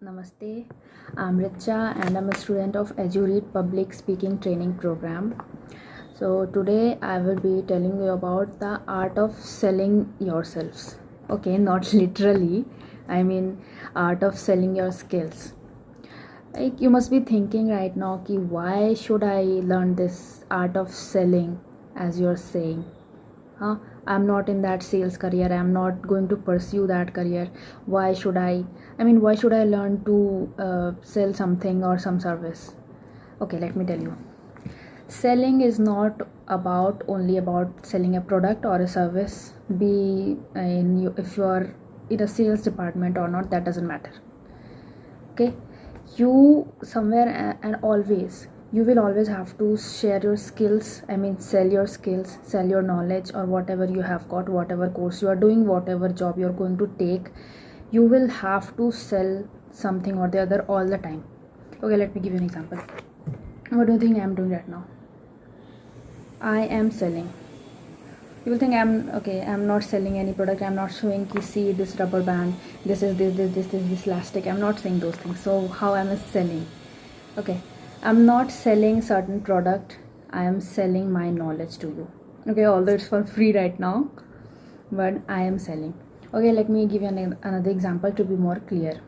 Namaste, I'm Richa and I'm a student of EduRead Public Speaking Training Program. So today I will be telling you about the art of selling yourselves. Okay, not literally, I mean art of selling your skills. Like you must be thinking right now, ki why should I learn this art of selling as you're saying? Huh? I'm not in that sales career, I'm not going to pursue that career. Why should I learn to sell something or some service? Okay, let me tell you, selling is not about only about selling a product or a service, be in you, if you are in a sales department or not, that doesn't matter. Okay, you somewhere and always you will always have to share your skills, sell your skills, sell your knowledge, or whatever you have got, whatever course you are doing, whatever job you're going to take, you will have to sell something or the other all the time. Okay, let me give you an example. What do you think I'm doing right now? I am selling. You will think I'm not selling any product, I'm not showing ki see this rubber band, this is this elastic, I'm not saying those things. So how am I selling? Okay, I'm not selling certain product, I am selling my knowledge to you. Okay, although it's for free right now, but I am selling. Okay, let me give you another example to be more clear.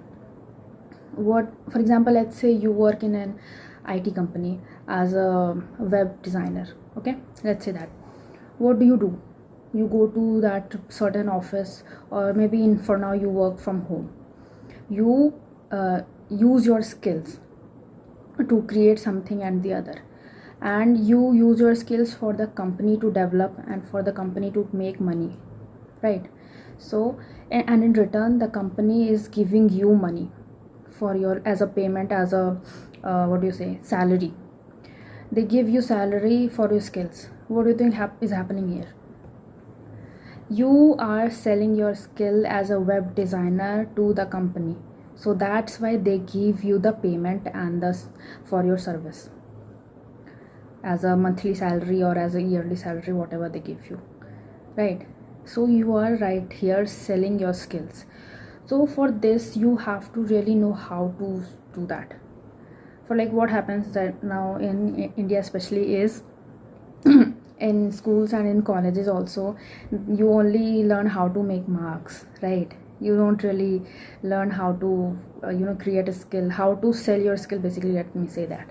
What, for example, let's say you work in an IT company as a web designer. Okay, let's say that. What do? You go to that certain office, or maybe for now you work from home. You use your skills to create something and the other, and you use your skills for the company to develop and for the company to make money, right? So and in return the company is giving you money for your, as a payment, as a salary. They give you salary for your skills. What do you think is happening here? You are selling your skill as a web designer to the company, so that's why they give you the payment and for your service, as a monthly salary or as a yearly salary, whatever they give you, right? So you are right here selling your skills. So for this you have to really know how to do that. For like what happens that now in India especially is in schools and in colleges also, you only learn how to make marks, right? You don't really learn how to create a skill, how to sell your skill, basically, let me say that.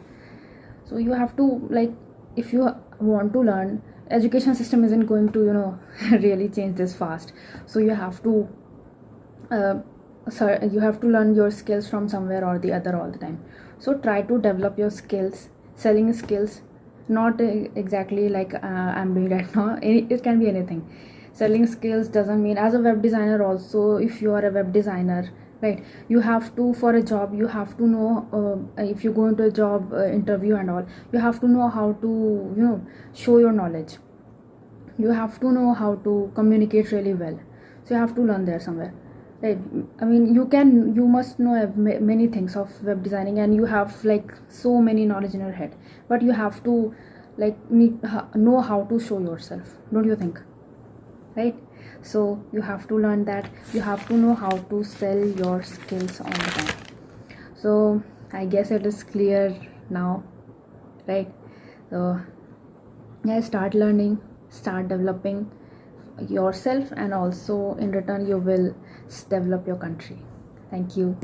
So you have to, like, if you want to learn, education system isn't going to really change this fast. So you have to learn your skills from somewhere or the other all the time. So try to develop your skills, selling skills, not exactly like I'm doing right now. It can be anything. Selling skills doesn't mean, as a web designer also, if you are a web designer, right, you have to, for a job, you have to know, if you go into a job interview and all, you have to know how to show your knowledge. You have to know how to communicate really well. So you have to learn there somewhere, right? You must know many things of web designing, and you have like so many knowledge in your head, but you have to know how to show yourself, don't you think? Right? So you have to learn that. You have to know how to sell your skills all the time. So I guess it is clear now, right? So yeah, start learning, start developing yourself, and also in return you will develop your country. Thank you.